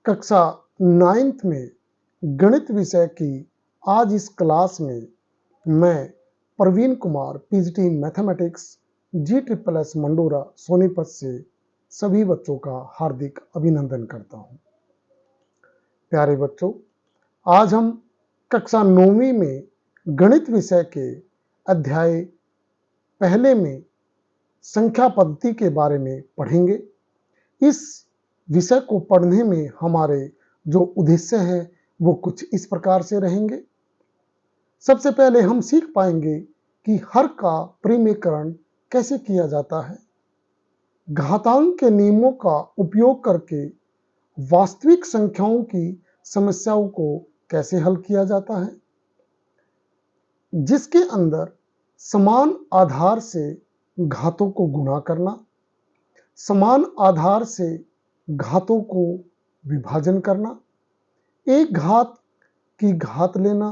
कक्षा 9th में गणित विषय की आज इस क्लास में मैं Praveen Kumar PGT mathematics GSSS Mandora Sonipat से सभी बच्चों का हार्दिक अभिनंदन करता हूं। प्यारे बच्चों, आज हम कक्षा 9वीं में गणित विषय के अध्याय पहले में संख्या पद्धति के बारे में पढ़ेंगे। इस विषय को पढ़ने में हमारे जो उद्देश्य हैं वो कुछ इस प्रकार से रहेंगे। सबसे पहले हम सीख पाएंगे कि हर का परिमेयकरण कैसे किया जाता है, घातांक के नियमों का उपयोग करके वास्तविक संख्याओं की समस्याओं को कैसे हल किया जाता है, जिसके अंदर समान आधार से घातों को गुणा करना, समान आधार से घातों को विभाजन करना, एक घात की घात लेना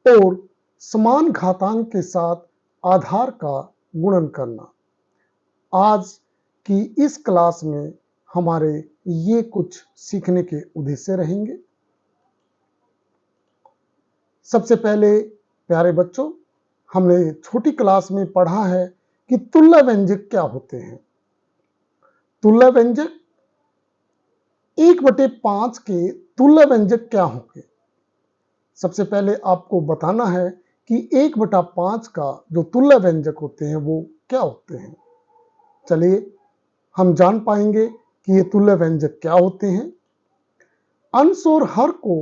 और समान घातांक के साथ आधार का गुणन करना। आज की इस क्लास में हमारे ये कुछ सीखने के उद्देश्य रहेंगे। सबसे पहले प्यारे बच्चों, हमने छोटी क्लास में पढ़ा है कि तुल्य व्यंजक क्या होते हैं। तुल्य व्यंजक 1/5 के तुल्य व्यंजक क्या होंगे। सबसे पहले आपको बताना है कि 1/5 का जो तुल्य व्यंजक होते हैं वो क्या होते हैं। चलिए हम जान पाएंगे कि ये तुल्य व्यंजक क्या होते हैं। अंश और हर को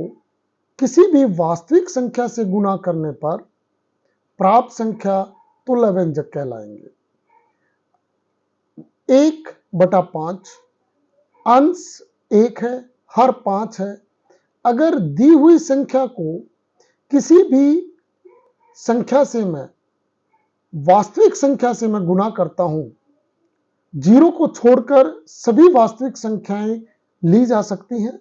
किसी भी वास्तविक संख्या से गुणा करने पर प्राप्त संख्या तुल्य व्यंजक कहलाएंगे। 1/5 अंश 1 है, हर 5 है। अगर दी हुई संख्या को किसी भी संख्या से मैं वास्तविक संख्या से मैं गुणा करता हूं, 0 को छोड़कर सभी वास्तविक संख्याएं ली जा सकती हैं।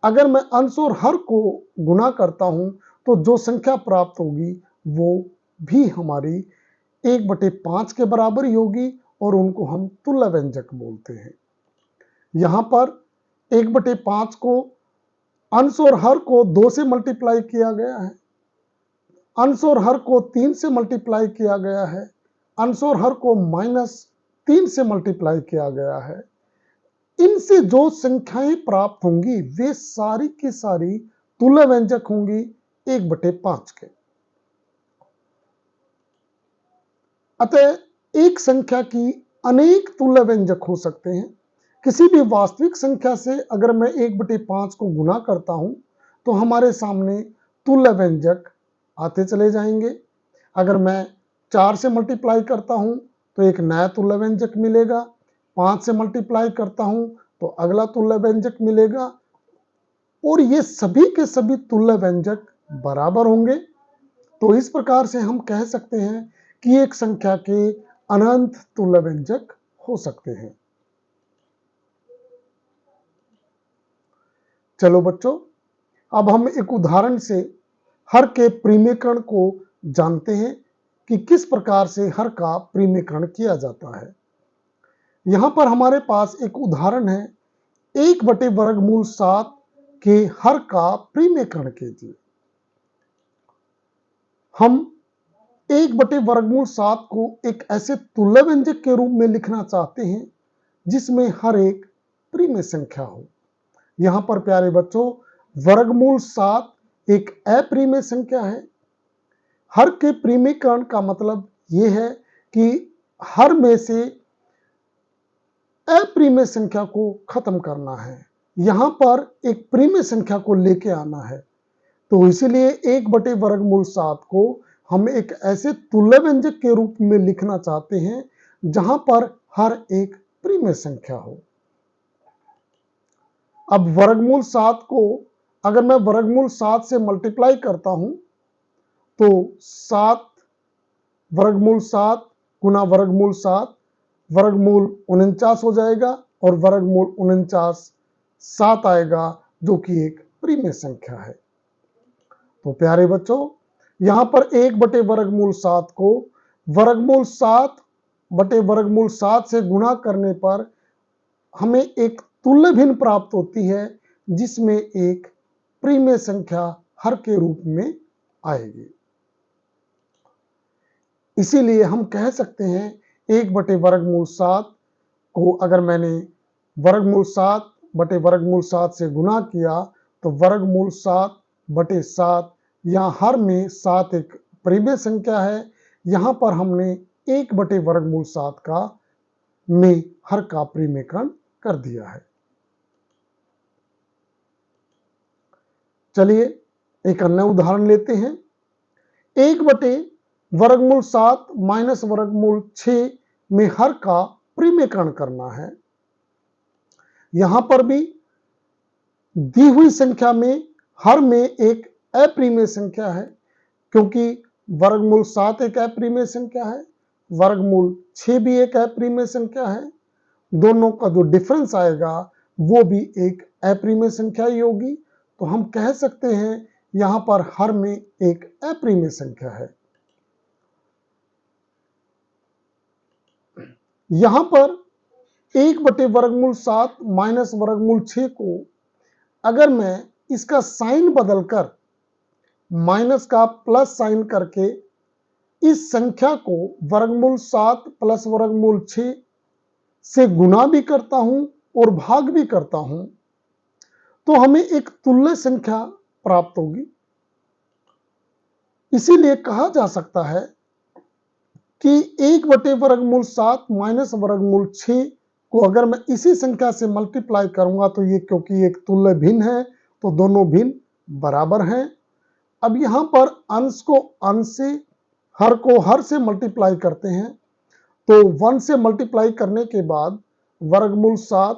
अगर मैं अंश और हर को गुणा करता हूं तो जो संख्या प्राप्त होगी वो भी हमारी 1/5 के बराबर ही होगी और उनको हम तुल्य व्यंजक बोलते हैं। यहां पर 1/5 को अंश और हर को 2 से मल्टीप्लाई किया गया है, अंश और हर को 3 से मल्टीप्लाई किया गया है, अंश और हर को -3 से मल्टीप्लाई किया गया है। इनसे जो संख्याएं प्राप्त होंगी वे सारी की सारी तुल्य व्यंजक होंगी 1/5 के। अतः एक संख्या की अनेक तुल्य व्यंजक हो सकते हैं। किसी भी वास्तविक संख्या से अगर मैं 1/5 को गुणा करता हूं तो हमारे सामने तुल्य व्यंजक आते चले जाएंगे। अगर मैं 4 से मल्टीप्लाई करता हूं तो एक नया तुल्य व्यंजक मिलेगा, 5 से मल्टीप्लाई करता हूं तो अगला तुल्य व्यंजक मिलेगा और ये सभी के सभी तुल्य व्यंजक बराबर होंगे। तो इस प्रकार से हम कह सकते हैं कि एक संख्या के अनंत तुल्य व्यंजक हो सकते हैं। चलो बच्चों, अब हम एक उदाहरण से हर के परिमेयकरण को जानते हैं कि किस प्रकार से हर का परिमेयकरण किया जाता है। यहां पर हमारे पास एक उदाहरण है, 1/वर्गमूल 7 के हर का परिमेयकरण कीजिए। हम 1/वर्गमूल 7 को एक ऐसे तुल्य व्यंजक के रूप में लिखना चाहते हैं जिसमें हर एक परिमेय संख्या हो। यहां पर प्यारे बच्चों, वर्गमूल 7 एक अपरिमेय संख्या है। हर के परिमेयकरण का मतलब यह है कि हर में से अपरिमेय संख्या को खत्म करना है, यहां पर एक परिमेय संख्या को लेके आना है। तो इसलिए 1/वर्गमूल 7 को हम एक ऐसे तुल्य व्यंजक के रूप में लिखना चाहते हैं जहां पर हर एक परिमेय संख्या हो। अब वर्गमूल 7 को अगर मैं वर्गमूल 7 से मल्टीप्लाई करता हूं तो 7 वर्गमूल 7 गुना वर्गमूल 7 वर्गमूल 49 हो जाएगा और वर्गमूल 49 7 आएगा जो कि एक परिमेय संख्या है। तो प्यारे बच्चों, यहां पर 1/वर्गमूल 7 को वर्गमूल 7/वर्गमूल 7 से गुणा करने पर हमें एक तुल्य भिन्न प्राप्त होती है जिसमें एक प्रीमेय संख्या हर के रूप में आएगी। इसीलिए हम कह सकते हैं 1/वर्गमूल 7 को अगर मैंने वर्गमूल 7 बटे वर्गमूल 7 से गुना किया तो वर्गमूल 7/7, यहाँ हर में 7 एक प्रीमेय संख्या है। यहाँ पर हमने 1/वर्गमूल 7 का में हर का प्रीमेयकरण कर दिया है। चलिए एक अन्य उदाहरण लेते हैं। 1/वर्गमूल 7 माइनस वर्गमूल 6 में हर का प्रीमेयकरण करना है। यहां पर भी दी हुई संख्या में हर में एक अप्रीमेय संख्या है, क्योंकि वर्गमूल 7 एक अप्रीमेय संख्या है, वर्गमूल 6 भी एक अप्रीमेय संख्या है। दोनों का जो डिफरेंस आएगा वो भी एक अप्रीमेय संख्या ही होगी। तो हम कह सकते हैं यहां पर हर में एक अप्रीमेय संख्या है। यहां पर 1/वर्गमूल 7 माइनस वर्गमूल 6 को अगर मैं इसका साइन बदलकर माइनस का प्लस साइन करके इस संख्या को वर्गमूल 7 प्लस वर्गमूल 6 से गुना भी करता हूं और भाग भी करता हूं, तो हमें एक तुल्य संख्या प्राप्त होगी। इसीलिए कहा जा सकता है कि 1/वर्गमूल 7 माइनस वर्गमूल 6 को अगर मैं इसी संख्या से मल्टीप्लाई करूंगा तो ये क्योंकि एक तुल्य भिन्न है तो दोनों भिन्न बराबर हैं। अब यहां पर अंश को अंश से, हर को हर से मल्टीप्लाई करते हैं, तो 1 से मल्टीप्लाई करने के बाद वर्गमूल 7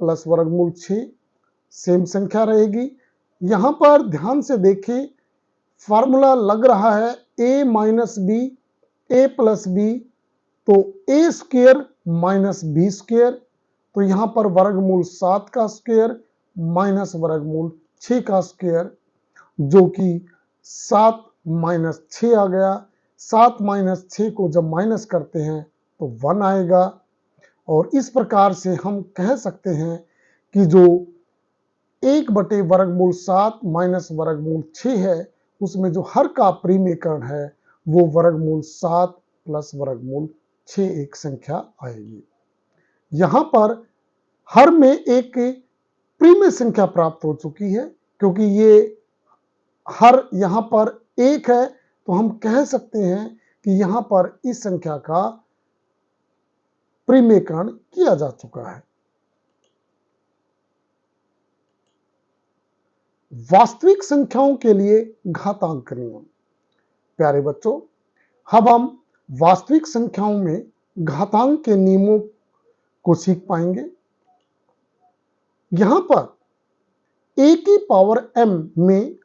प्लस वर्गमूल 6 सेम संख्या रहेगी। यहां पर ध्यान से देखिए, फॉर्मूला लग रहा है a minus B A plus B, तो A square minus B square, तो यहां पर वर्गमूल 7 का स्क्वायर माइनस वर्गमूल 6 का स्क्वायर, जो कि 7 माइनस 6 आ गया। 7 माइनस 6 को जब माइनस करते हैं तो 1 आएगा। और इस प्रकार से हम कह सकते हैं कि जो 1/वर्गमूल 7 माइनस वर्गमूल 6 है उसमें जो हर का प्रीमेयकरण है वो वर्गमूल 7 प्लस वर्गमूल 6 एक संख्या आएगी। यहां पर हर में एक प्रीमेय संख्या प्राप्त हो चुकी है, क्योंकि ये हर यहां पर 1 है, तो हम कह सकते हैं कि यहां पर इस संख्या का प्रीमेयकरण किया जा चुका है। वास्तविक संख्याओं के लिए घातांक नियम। प्यारे बच्चों, अब हम वास्तविक संख्याओं में घातांक के नियमों को सीख पाएंगे। यहां पर a की पावर m में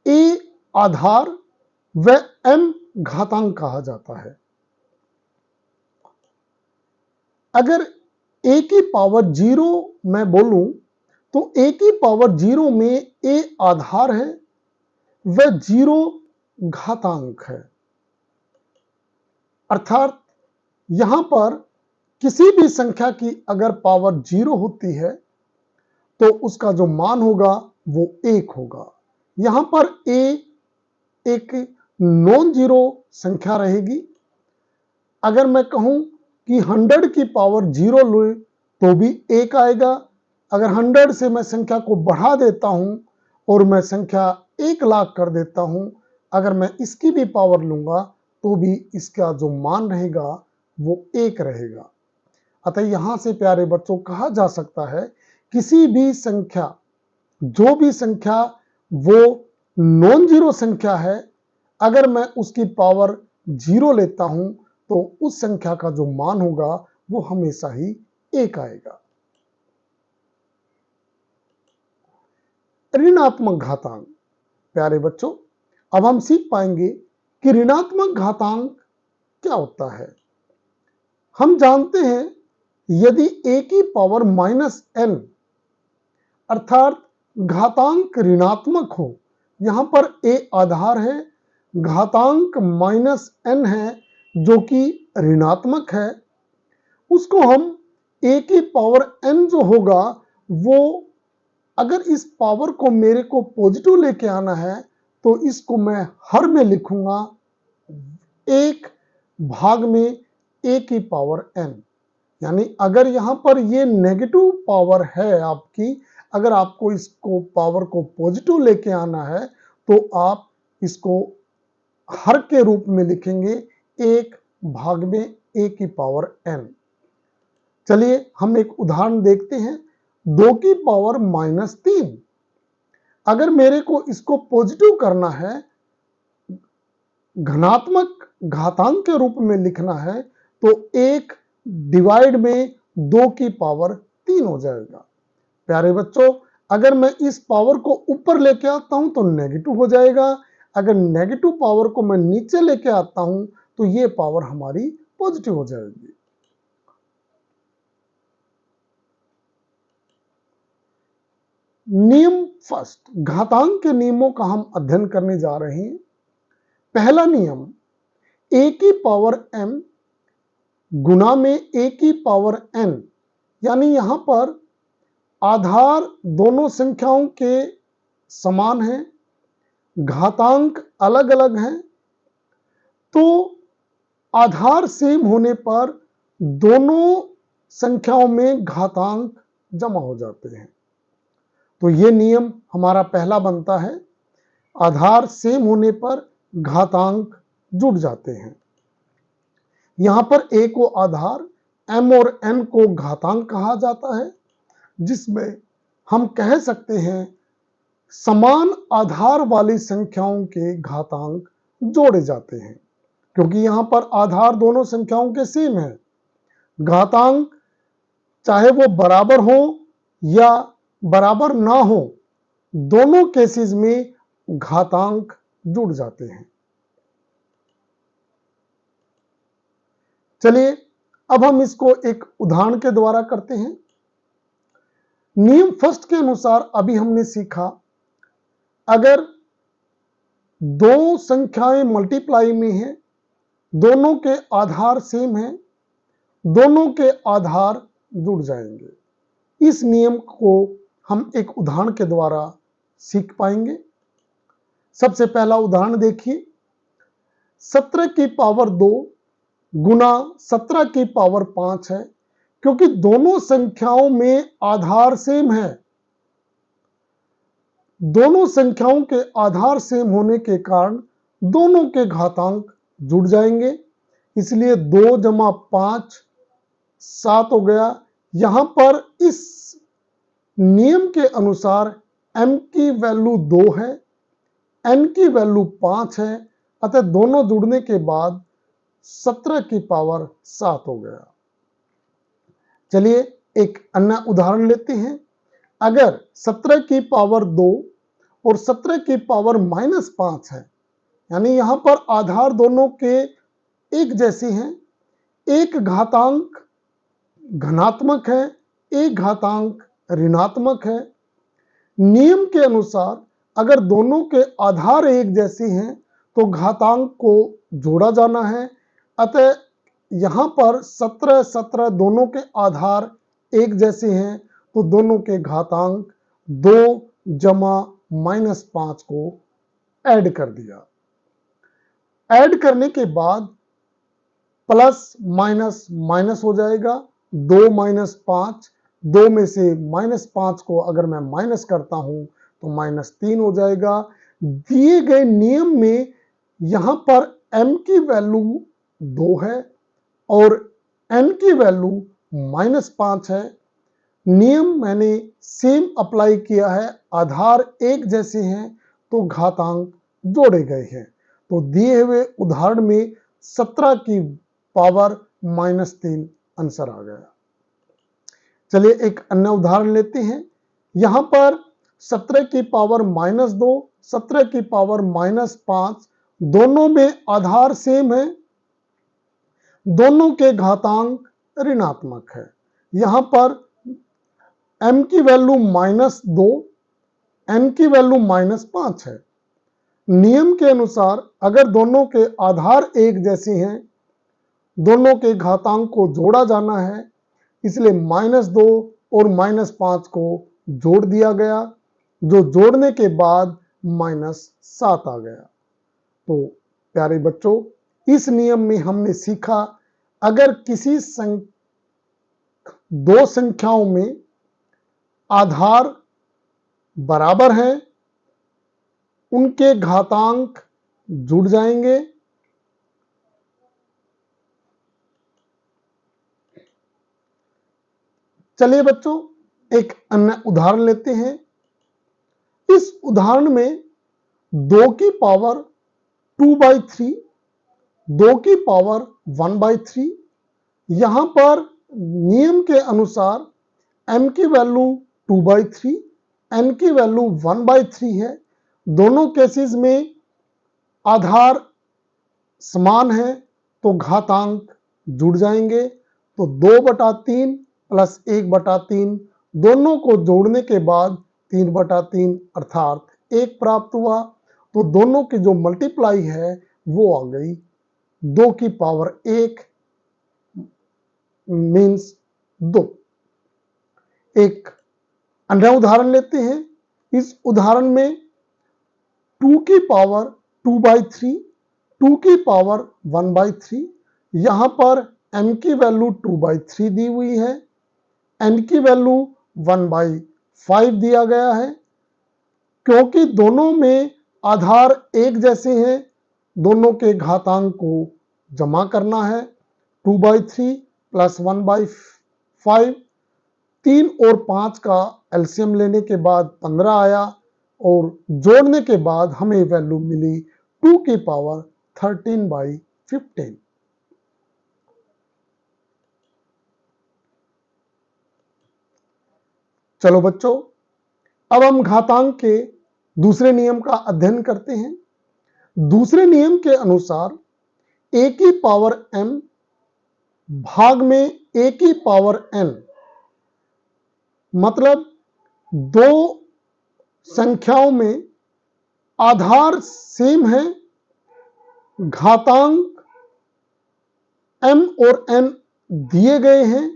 a आधार व m घातांक कहा जाता है। अगर a की पावर 0 मैं बोलूं तो a की पावर 0 में a आधार है व 0 घातांक है। अर्थात यहां पर किसी भी संख्या की अगर पावर 0 होती है तो उसका जो मान होगा वो 1 होगा। यहां पर a एक नॉन जीरो संख्या रहेगी। अगर मैं कहूं कि 100 की पावर 0 लूं तो भी 1 आएगा। अगर 100 से मैं संख्या को बढ़ा देता हूं और मैं संख्या 1 लाख कर देता हूं, अगर मैं इसकी भी पावर लूंगा तो भी इसका जो मान रहेगा वो 1 रहेगा। अतः यहां से प्यारे बच्चों कहा जा सकता है किसी भी संख्या, जो भी संख्या वो नॉन जीरो संख्या है, अगर मैं उसकी पावर 0 लेता हूं तो उस संख्या का जो मान होगा वो हमेशा ही 1 आएगा। ऋणात्मक घातांक। प्यारे बच्चों, अब हम सीख पाएंगे कि ऋणात्मक घातांक क्या होता है। हम जानते हैं यदि a की पावर -n अर्थात घातांक ऋणात्मक हो, यहां पर a आधार है, घातांक -n है जो कि ऋणात्मक है, उसको हम a की पावर n जो होगा वो अगर इस पावर को मेरे को पॉजिटिव लेके आना है तो इसको मैं हर में लिखूंगा 1 भाग में a की पावर n। यानी अगर यहां पर ये नेगेटिव पावर है आपकी, अगर आपको इसको पावर को पॉजिटिव लेके आना है तो आप इसको हर के रूप में लिखेंगे 1 भाग में a की पावर n। चलिए हम एक उदाहरण देखते हैं। 2 की पावर -3। अगर मेरे को इसको पॉजिटिव करना है, धनात्मक घातांक के रूप में लिखना है, तो 1 डिवाइड में 2 की पावर 3 हो जाएगा। प्यारे बच्चों, अगर मैं इस पावर को ऊपर लेके आता हूं तो नेगेटिव हो जाएगा, अगर नेगेटिव पावर को मैं नीचे लेके आता हूं तो ये पावर हमारी पॉजिटिव हो जाएगी। नियम फर्स्ट, घातांक के नियमों का हम अध्ययन करने जा रहे हैं। पहला नियम, a की पावर m गुना में a की पावर n, यानी यहां पर आधार दोनों संख्याओं के समान हैं, घातांक अलग अलग हैं, तो आधार सेम होने पर दोनों संख्याओं में घातांक जमा हो जाते हैं। तो ये नियम हमारा पहला बनता है, आधार सेम होने पर घातांक जुड़ जाते हैं। यहां पर a को आधार, m और n को घातांक कहा जाता है, जिसमें हम कह सकते हैं समान आधार वाली संख्याओं के घातांक जोड़े जाते हैं, क्योंकि यहां पर आधार दोनों संख्याओं के सेम है। घातांक चाहे वो बराबर हो या बराबर ना हो, दोनों केसेस में घातांक जुड़ जाते हैं। चलिए अब हम इसको एक उदाहरण के द्वारा करते हैं। नियम फर्स्ट के अनुसार अभी हमने सीखा, अगर दो संख्याएं मल्टीप्लाई में हैं, दोनों के आधार सेम हैं, दोनों के आधार जुड़ जाएंगे। इस नियम को हम एक उदाहरण के द्वारा सीख पाएंगे। सबसे पहला उदाहरण देखिए, 17 की पावर 2 गुना 17 की पावर 5 है। क्योंकि दोनों संख्याओं में आधार सेम है, दोनों संख्याओं के आधार सेम होने के कारण दोनों के घातांक जुड़ जाएंगे, इसलिए 2 जमा 5 7 हो गया। यहां पर इस नियम के अनुसार m की वैल्यू 2 है, n की वैल्यू 5 है, अतः दोनों जुड़ने के बाद 17 की पावर 7 हो गया। चलिए एक अन्य उदाहरण लेते हैं। अगर 17 की पावर 2 और 17 की पावर -5 है, यानी यहां पर आधार दोनों के एक जैसे हैं, एक घातांक धनात्मक है, एक घातांक ऋणात्मक है। नियम के अनुसार अगर दोनों के आधार एक जैसे हैं तो घातांक को जोड़ा जाना है, अतः यहां पर 17 17 दोनों के आधार एक जैसे हैं, तो दोनों के घातांक 2 जमा -5 को ऐड कर दिया। ऐड करने के बाद प्लस माइनस माइनस हो जाएगा, 2 - 5, 2 में से -5 को अगर मैं माइनस करता हूं तो -3 हो जाएगा। दिए गए नियम में यहां पर m की वैल्यू 2 है और n की वैल्यू -5 है। नियम मैंने सेम अप्लाई किया है, आधार एक जैसे हैं तो घातांक जोड़े गए हैं। तो दिए हुए उदाहरण में 17 की पावर -3 आंसर आ गया। चलिए एक अन्य उदाहरण लेते हैं। यहां पर 17 की पावर -2, 17 की पावर -5, दोनों में आधार सेम है, दोनों के घातांक ऋणात्मक है। यहां पर m की वैल्यू -2, n की वैल्यू -5 है। नियम के अनुसार अगर दोनों के आधार एक जैसे हैं, दोनों के घातांक को जोड़ा जाना है, इसलिए -2 और -5 को जोड़ दिया गया, जो जोड़ने के बाद -7 आ गया। तो प्यारे बच्चों, इस नियम में हमने सीखा, अगर किसी दो संख्याओं में आधार बराबर हैं, उनके घातांक जुड़ जाएंगे। चलिए बच्चों, एक अन्य उदाहरण लेते हैं। इस उदाहरण में 2 की पावर 2/3, 2 की पावर 1/3, यहां पर नियम के अनुसार m की वैल्यू 2/3, n की वैल्यू 1/3 है। दोनों केसेस में आधार समान है, तो घातांक जुड़ जाएंगे। तो 2/3 प्लस 1/3, दोनों को जोड़ने के बाद 3/3 अर्थात 1 प्राप्त हुआ। तो दोनों की जो मल्टीप्लाई है वो आ गई 2 की पावर 1 मीन्स 2। एक अन्य उदाहरण लेते हैं। इस उदाहरण में 2 की पावर 2/3, 2 की पावर 1/3, यहां पर m की वैल्यू 2/3 दी हुई है, n की वैल्यू 1/5 दिया गया है। क्योंकि दोनों में आधार एक जैसे हैं, दोनों के घातांक को जमा करना है। 2/3 प्लस 1/5, 3 और 5 का एलसीएम लेने के बाद 15 आया, और जोड़ने के बाद हमें वैल्यू मिली 2 की पावर 13/15। चलो बच्चों, अब हम घातांक के दूसरे नियम का अध्ययन करते हैं। दूसरे नियम के अनुसार a की पावर m भाग में a की पावर n, मतलब दो संख्याओं में आधार सेम है, घातांक m और n दिए गए हैं।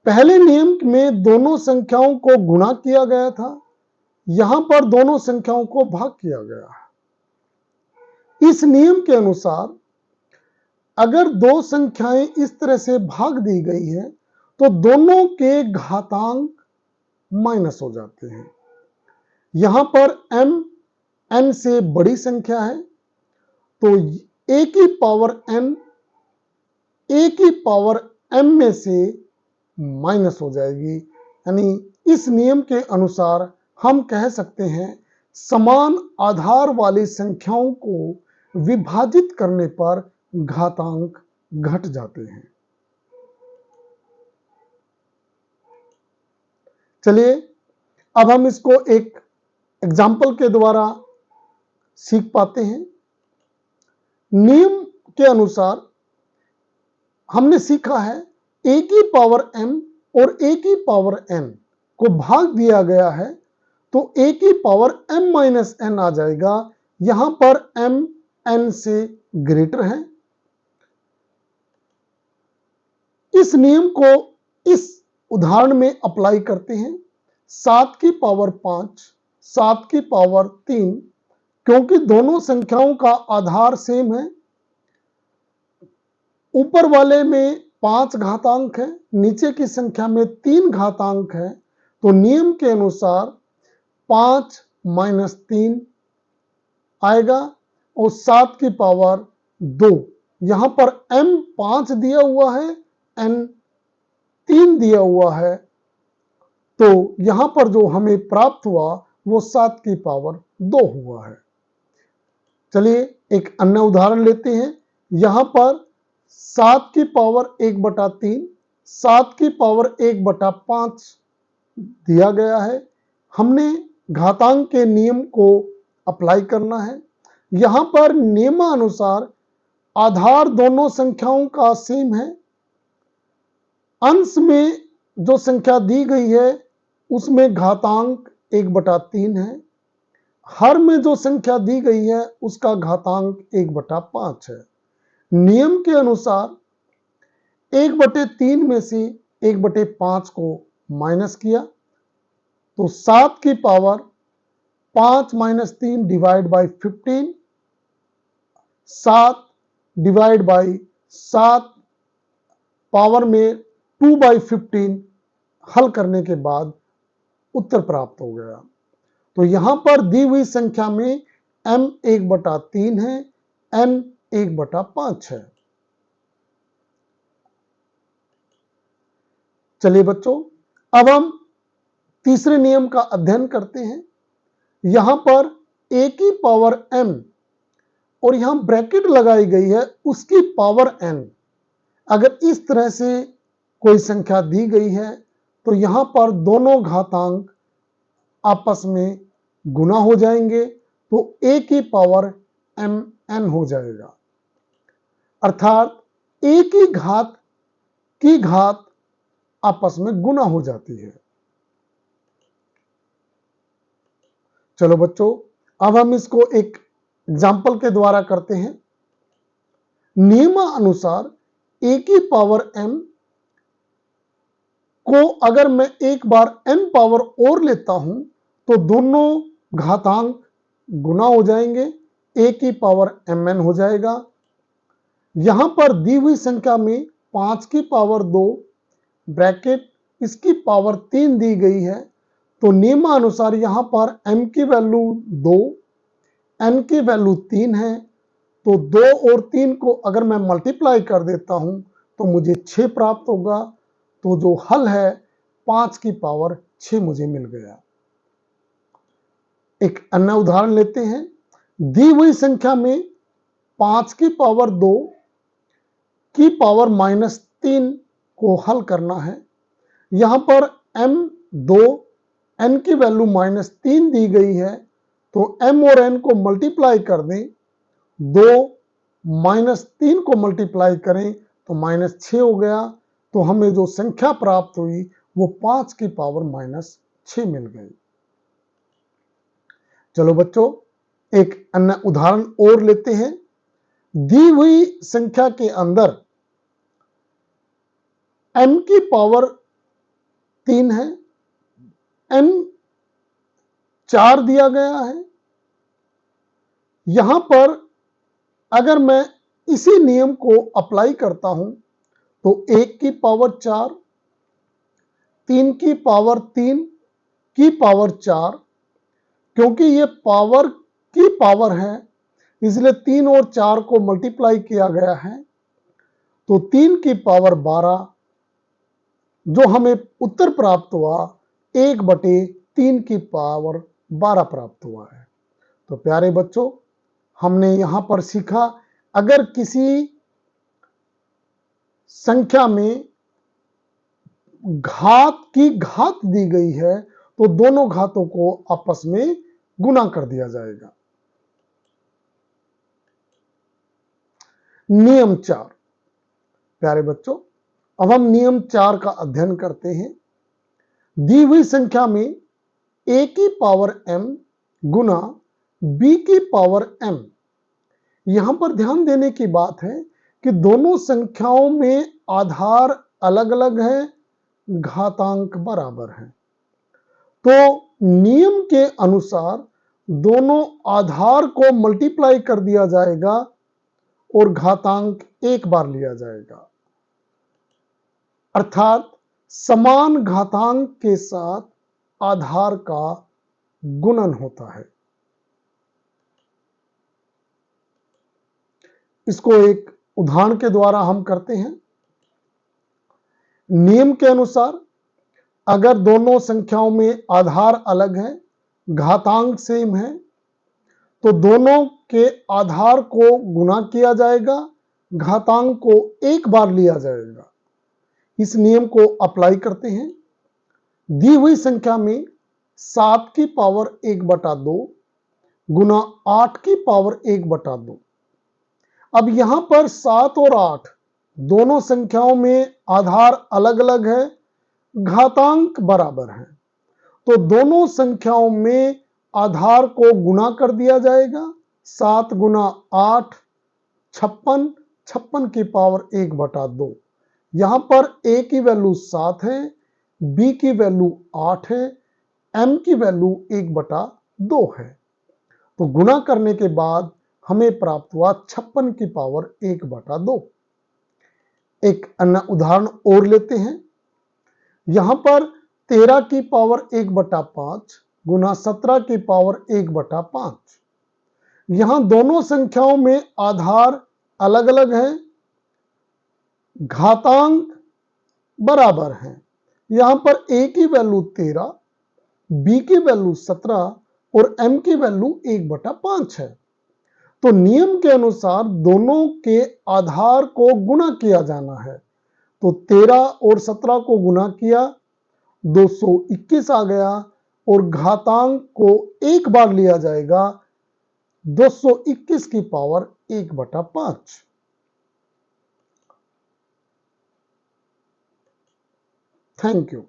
पहले नियम में दोनों संख्याओं को गुणा किया गया था, यहां पर दोनों संख्याओं को भाग किया गया है। इस नियम के अनुसार अगर दो संख्याएं इस तरह से भाग दी गई है तो दोनों के घातांक माइनस हो जाते हैं। यहां पर m n से बड़ी संख्या है, तो a की पावर n a की पावर m में से माइनस हो जाएगी। यानी इस नियम के अनुसार हम कह सकते हैं, समान आधार वाली संख्याओं को विभाजित करने पर घातांक घट जाते हैं। चलिए, अब हम इसको एक एग्जाम्पल के द्वारा सीख पाते हैं। नियम के अनुसार हमने सीखा है, a की पावर m और a की पावर n को भाग दिया गया है, तो a की पावर m माइनस n आ जाएगा। यहां पर m n से ग्रेटर है। इस नियम को इस उदाहरण में अप्लाई करते हैं। 7 की पावर 5, 7 की पावर 3, क्योंकि दोनों संख्याओं का आधार सेम है, ऊपर वाले में 5 घातांक है, नीचे की संख्या में 3 घातांक है, तो नियम के अनुसार 5 माइनस 3 आएगा और 7 की पावर 2। यहां पर m 5 दिया हुआ है, n 3 दिया हुआ है, तो यहां पर जो हमें प्राप्त हुआ वो 7 की पावर 2 हुआ है। चलिए एक अन्य उदाहरण लेते हैं। यहां पर 7 की पावर 1/3, 7 की पावर 1/5 दिया गया है। हमने घातांक के नियम को अप्लाई करना है। यहां पर नियमानुसार आधार दोनों संख्याओं का सेम है। अंश में जो संख्या दी गई है उसमें घातांक 1/3 है। हर में जो संख्या दी गई है उसका घातांक 1/5 है। नियम के अनुसार 1/3 में से 1/5 को माइनस किया तो 7 की power 5 minus 3 divide by 15, 7 divide by 7 power में 2/15 हल करने के बाद उत्तर प्राप्त हो गया। तो यहां पर दी हुई संख्या में m 1/3 है, n 1/5 है। चलिए बच्चों, अब हम तीसरे नियम का अध्ययन करते हैं। यहां पर a की पावर m और यहां ब्रैकेट लगाई गई है उसकी पावर n। अगर इस तरह से कोई संख्या दी गई है तो यहां पर दोनों घातांक आपस में गुना हो जाएंगे तो a की पावर mn हो जाएगा, अर्थात a की घात आपस में गुना हो जाती है। चलो बच्चों, अब हम इसको एक एग्जाम्पल के द्वारा करते हैं। नियमानुसार a की पावर m को अगर मैं एक बार n पावर और लेता हूं तो दोनों घातांक गुना हो जाएंगे, a की पावर mn हो जाएगा। यहां पर दी हुई संख्या में 5 की पावर 2 ब्रैकेट इसकी पावर 3 दी गई है, तो नियमानुसार यहां पर m की वैल्यू 2, n की वैल्यू 3 है, तो 2 और 3 को अगर मैं मल्टीप्लाई कर देता हूं तो मुझे 6 प्राप्त होगा। तो जो हल है 5 की पावर 6 मुझे मिल गया। एक अन्य उदाहरण लेते हैं। दी हुई संख्या में 5 की पावर 2 की पावर -3 को हल करना है। यहां पर m2 n की वैल्यू -3 दी गई है, तो m और n को मल्टीप्लाई कर दें, 2 -3 को मल्टीप्लाई करें तो -6 हो गया। तो हमें जो संख्या प्राप्त हुई वो 5 की पावर -6 मिल गई। चलो बच्चों, एक अन्य उदाहरण और लेते हैं। दी हुई संख्या के अंदर m की पावर 3 है, n 4 दिया गया है। यहां पर अगर मैं इसी नियम को अप्लाई करता हूं तो 1 की पावर 4, 3 की पावर 3 की पावर 4, क्योंकि ये पावर की पावर है इसलिए 3 और 4 को मल्टीप्लाई किया गया है, तो 3 की पावर 12, जो हमें उत्तर प्राप्त हुआ 1/3 की पावर 12 प्राप्त हुआ है। तो प्यारे बच्चों, हमने यहां पर सीखा, अगर किसी संख्या में घात की घात दी गई है तो दोनों घातों को आपस में गुना कर दिया जाएगा। नियम 4। प्यारे बच्चों, अब हम नियम 4 का अध्ययन करते हैं। दी हुई संख्या में a की पावर m गुना b की पावर m। यहां पर ध्यान देने की बात है कि दोनों संख्याओं में आधार अलग अलग है, घातांक बराबर है। तो नियम के अनुसार दोनों आधार को मल्टीप्लाई कर दिया जाएगा और घातांक एक बार लिया जाएगा, अर्थात समान घातांक के साथ आधार का गुणन होता है। इसको एक उदाहरण के द्वारा हम करते हैं। नियम के अनुसार अगर दोनों संख्याओं में आधार अलग है, घातांक सेम है, तो दोनों के आधार को गुना किया जाएगा, घातांक को एक बार लिया जाएगा। इस नियम को अप्लाई करते हैं। दी हुई संख्या में 7 की पावर 1/2 गुना 8 की पावर 1/2। अब यहां पर 7 और 8 दोनों संख्याओं में आधार अलग अलग है, घातांक बराबर है, तो दोनों संख्याओं में आधार को गुना कर दिया जाएगा। 7 गुना 8 56, 56 की पावर 1/2। यहां पर a की वैल्यू 7 है, b की वैल्यू 8 है, m की वैल्यू 1/2 है। तो गुणा करने के बाद हमें प्राप्त हुआ 56 की पावर 1/2। एक अन्य उदाहरण और लेते हैं। यहां पर 13 की पावर 1/5 गुना 17 की पावर 1/5। यहां दोनों संख्याओं में आधार अलग अलग है, घातांक बराबर हैं। यहां पर a की वैल्यू 13, b की वैल्यू 17 और m की वैल्यू 1/5 है। तो नियम के अनुसार दोनों के आधार को गुणा किया जाना है। तो 13 और 17 को गुणा किया, 221 आ गया और घातांक को एक बार लिया जाएगा, 221 की पावर 1/5। Thank you.